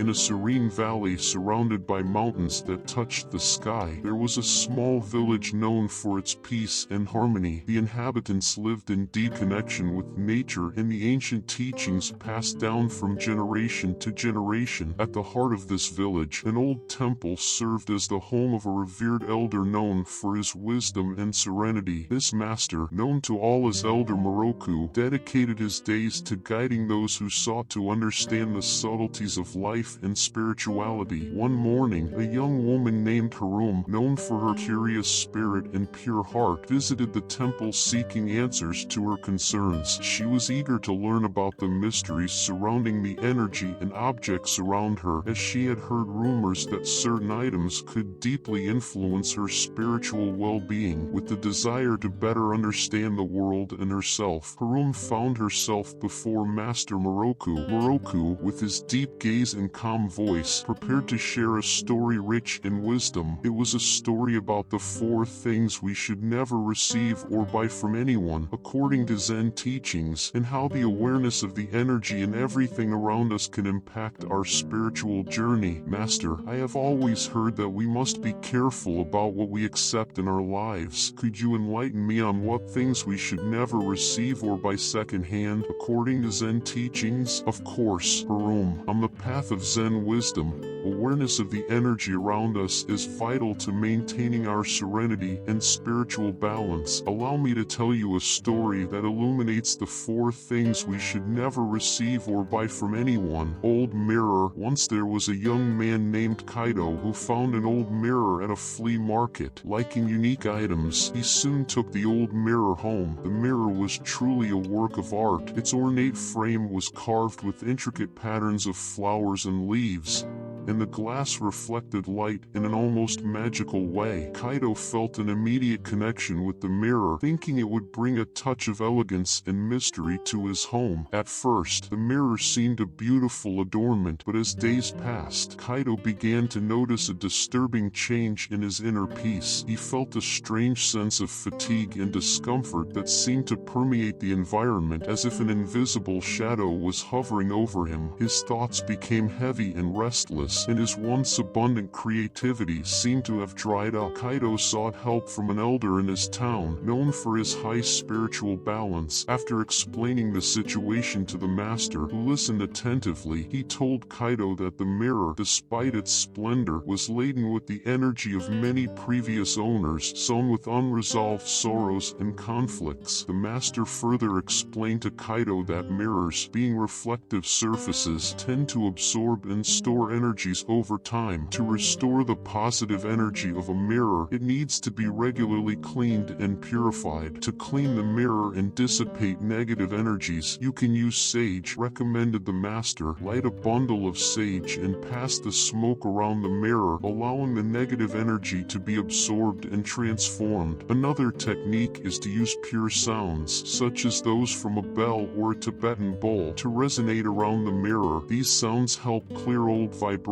In a serene valley surrounded by mountains that touched the sky, there was a small village known for its peace and harmony. The inhabitants lived in deep connection with nature and the ancient teachings passed down from generation to generation. At the heart of this village, an old temple served as the home of a revered elder known for his wisdom and serenity. This master, known to all as Elder Moroku, dedicated his days to guiding those who sought to understand the subtleties of life and spirituality. One morning, a young woman named Harum, known for her curious spirit and pure heart, visited the temple seeking answers to her concerns. She was eager to learn about the mysteries surrounding the energy and objects around her, as she had heard rumors that certain items could deeply influence her spiritual well-being. With the desire to better understand the world and herself, Harum found herself before Master Moroku. Moroku, with his deep gaze and calm voice, prepared to share a story rich in wisdom. It was a story about the 4 things we should never receive or buy from anyone, according to Zen teachings, and how the awareness of the energy in everything around us can impact our spiritual journey. Master, I have always heard that we must be careful about what we accept in our lives. Could you enlighten me on what things we should never receive or buy secondhand, according to Zen teachings? Of course, Harum. On the path of Zen wisdom, awareness of the energy around us is vital to maintaining our serenity and spiritual balance. Allow me to tell you a story that illuminates the 4 things we should never receive or buy from anyone. Old mirror. Once there was a young man named Kaido who found an old mirror at a flea market. Liking unique items, he soon took the old mirror home. The mirror was truly a work of art. Its ornate frame was carved with intricate patterns of flowers and leaves, and the glass reflected light in an almost magical way. Kaido felt an immediate connection with the mirror, thinking it would bring a touch of elegance and mystery to his home. At first, the mirror seemed a beautiful adornment, but as days passed, Kaido began to notice a disturbing change in his inner peace. He felt a strange sense of fatigue and discomfort that seemed to permeate the environment, as if an invisible shadow was hovering over him. His thoughts became heavy and restless, and his once abundant creativity seemed to have dried up. Kaido sought help from an elder in his town, known for his high spiritual balance. After explaining the situation to the master, who listened attentively, he told Kaido that the mirror, despite its splendor, was laden with the energy of many previous owners, sown with unresolved sorrows and conflicts. The master further explained to Kaido that mirrors, being reflective surfaces, tend to absorb and store energy over time. To restore the positive energy of a mirror, it needs to be regularly cleaned and purified. To clean the mirror and dissipate negative energies, you can use sage, recommended the master. Light a bundle of sage and pass the smoke around the mirror, allowing the negative energy to be absorbed and transformed. Another technique is to use pure sounds, such as those from a bell or a Tibetan bowl, to resonate around the mirror. These sounds help clear old vibrations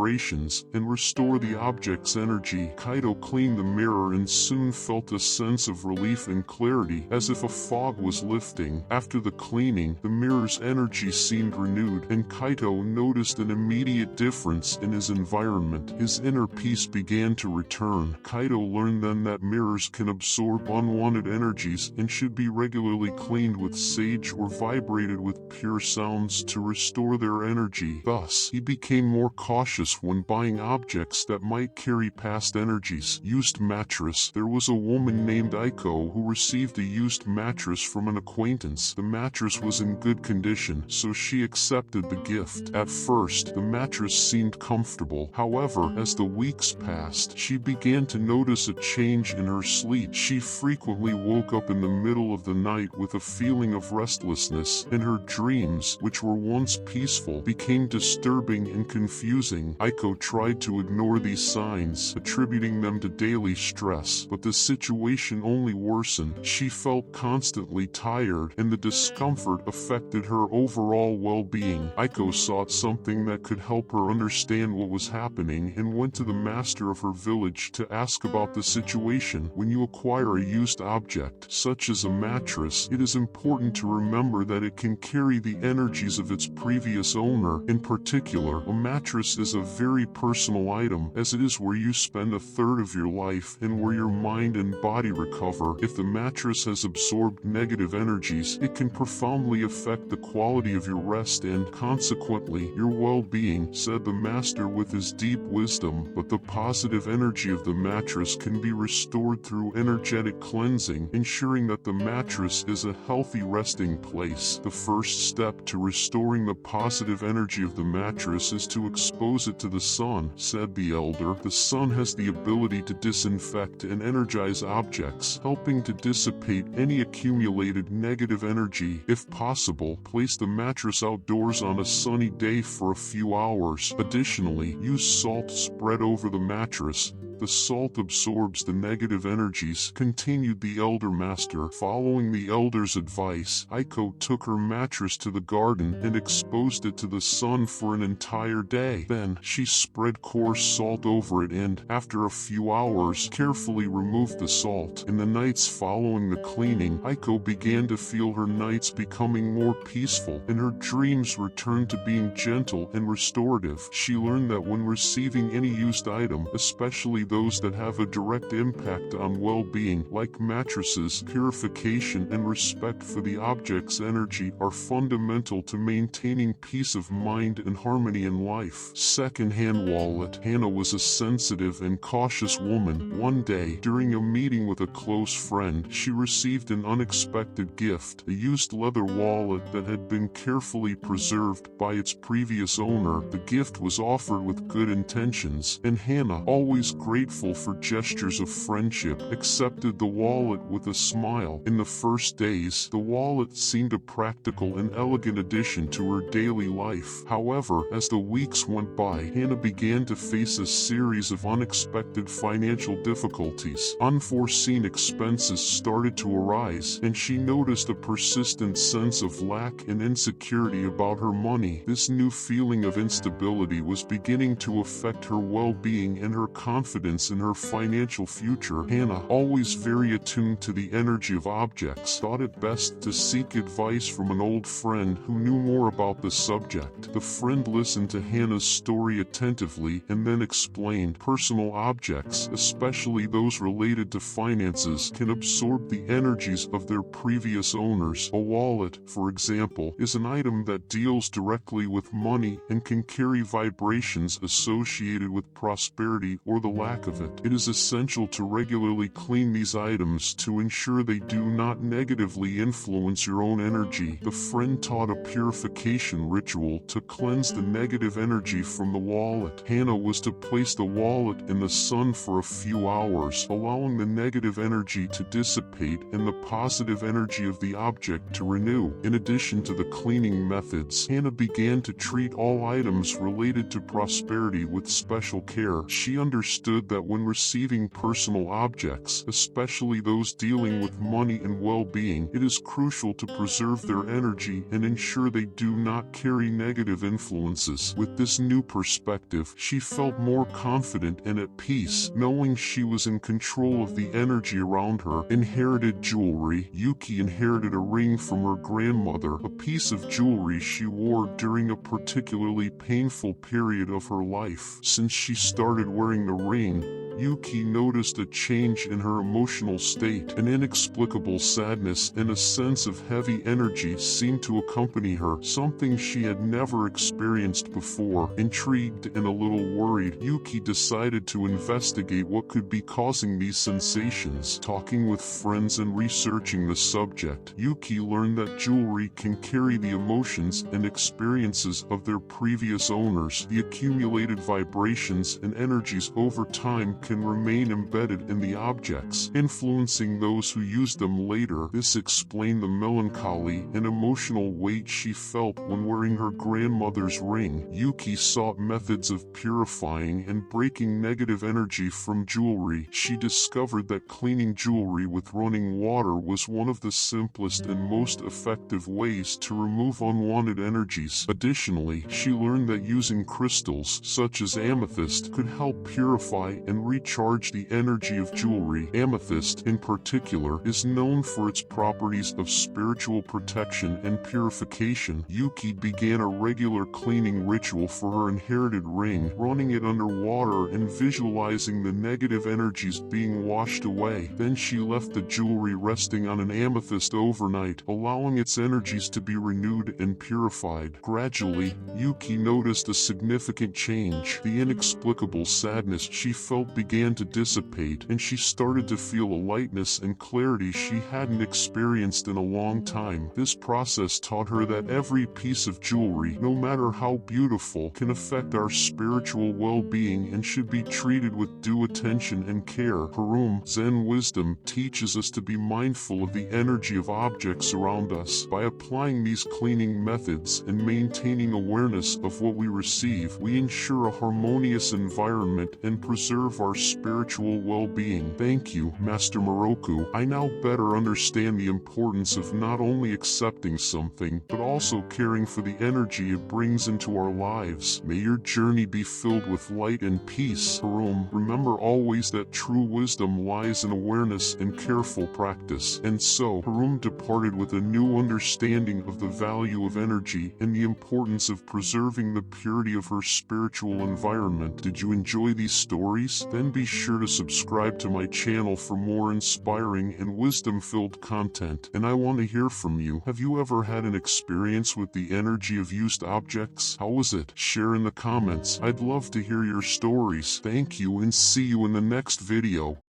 and restore the object's energy. Kaido cleaned the mirror and soon felt a sense of relief and clarity, as if a fog was lifting. After the cleaning, the mirror's energy seemed renewed, and Kaido noticed an immediate difference in his environment. His inner peace began to return. Kaido learned then that mirrors can absorb unwanted energies and should be regularly cleaned with sage or vibrated with pure sounds to restore their energy. Thus, he became more cautious when buying objects that might carry past energies. Used mattress. There was a woman named Aiko who received a used mattress from an acquaintance. The mattress was in good condition, so she accepted the gift. At first, the mattress seemed comfortable. However, as the weeks passed, she began to notice a change in her sleep. She frequently woke up in the middle of the night with a feeling of restlessness, and her dreams, which were once peaceful, became disturbing and confusing. Aiko tried to ignore these signs, attributing them to daily stress, but the situation only worsened. She felt constantly tired, and the discomfort affected her overall well-being. Aiko sought something that could help her understand what was happening and went to the master of her village to ask about the situation. When you acquire a used object, such as a mattress, it is important to remember that it can carry the energies of its previous owner. In particular, a mattress is a very personal item, as it is where you spend a third of your life and where your mind and body recover. If the mattress has absorbed negative energies, it can profoundly affect the quality of your rest and, consequently, your well-being, said the master with his deep wisdom. But the positive energy of the mattress can be restored through energetic cleansing, ensuring that the mattress is a healthy resting place. The first step to restoring the positive energy of the mattress is to expose it to the sun, said the elder. The sun has the ability to disinfect and energize objects, helping to dissipate any accumulated negative energy. If possible, place the mattress outdoors on a sunny day for a few hours. Additionally, use salt spread over the mattress. The salt absorbs the negative energies, continued the elder master. Following the elder's advice, Aiko took her mattress to the garden and exposed it to the sun for an entire day. Then, she spread coarse salt over it and, after a few hours, carefully removed the salt. In the nights following the cleaning, Aiko began to feel her nights becoming more peaceful, and her dreams returned to being gentle and restorative. She learned that when receiving any used item, especially those that have a direct impact on well-being, like mattresses, purification and respect for the object's energy are fundamental to maintaining peace of mind and harmony in life. Secondhand wallet. Hannah was a sensitive and cautious woman. One day, during a meeting with a close friend, she received an unexpected gift, a used leather wallet that had been carefully preserved by its previous owner. The gift was offered with good intentions, and Hannah, always grateful for gestures of friendship, accepted the wallet with a smile. In the first days, the wallet seemed a practical and elegant addition to her daily life. However, as the weeks went by, Hannah began to face a series of unexpected financial difficulties. Unforeseen expenses started to arise, and she noticed a persistent sense of lack and insecurity about her money. This new feeling of instability was beginning to affect her well-being and her confidence in her financial future. Hannah, always very attuned to the energy of objects, thought it best to seek advice from an old friend who knew more about the subject. The friend listened to Hannah's story attentively and then explained, personal objects, especially those related to finances, can absorb the energies of their previous owners. A wallet, for example, is an item that deals directly with money and can carry vibrations associated with prosperity or the lack of it. It is essential to regularly clean these items to ensure they do not negatively influence your own energy. The friend taught a purification ritual to cleanse the negative energy from the wallet. Hannah was to place the wallet in the sun for a few hours, allowing the negative energy to dissipate and the positive energy of the object to renew. In addition to the cleaning methods, Hannah began to treat all items related to prosperity with special care. She understood that when receiving personal objects, especially those dealing with money and well-being, it is crucial to preserve their energy and ensure they do not carry negative influences. With this new perspective, she felt more confident and at peace, knowing she was in control of the energy around her. Inherited jewelry. Yuki inherited a ring from her grandmother, a piece of jewelry she wore during a particularly painful period of her life. Since she started wearing the ring, Yuki noticed a change in her emotional state. An inexplicable sadness and a sense of heavy energy seemed to accompany her, something she had never experienced before. Intrigued and a little worried, Yuki decided to investigate what could be causing these sensations. Talking with friends and researching the subject, Yuki learned that jewelry can carry the emotions and experiences of their previous owners. The accumulated vibrations and energies over time can remain embedded in the objects, influencing those who use them later. This explained the melancholy and emotional weight she felt when wearing her grandmother's ring. Yuki sought methods of purifying and breaking negative energy from jewelry. She discovered that cleaning jewelry with running water was one of the simplest and most effective ways to remove unwanted energies. Additionally, she learned that using crystals, such as amethyst, could help purify and recharge the energy of jewelry. Amethyst, in particular, is known for its properties of spiritual protection and purification. Yuki began a regular cleaning ritual for her inherited ring, running it under water and visualizing the negative energies being washed away. Then she left the jewelry resting on an amethyst overnight, allowing its energies to be renewed and purified. Gradually, Yuki noticed a significant change. The inexplicable sadness she felt began to dissipate, and she started to feel a lightness and clarity she hadn't experienced in a long time. This process taught her that every piece of jewelry, no matter how beautiful, can affect our spiritual well-being and should be treated with due attention and care. Harum Zen wisdom teaches us to be mindful of the energy of objects around us. By applying these cleaning methods and maintaining awareness of what we receive, we ensure a harmonious environment and preserve our spiritual well-being. Thank you, Master Moroku. I now better understand the importance of not only accepting something, but also caring for the energy it brings into our lives. May your journey be filled with light and peace. Harum, remember always that true wisdom lies in awareness and careful practice. And so, Harum departed with a new understanding of the value of energy and the importance of preserving the purity of her spiritual environment. Did you enjoy these stories? Then be sure to subscribe to my channel for more inspiring and wisdom-filled content. And I want to hear from you. Have you ever had an experience with the energy of used objects? How was it? Share in the comments. I'd love to hear your stories. Thank you and see you in the next video.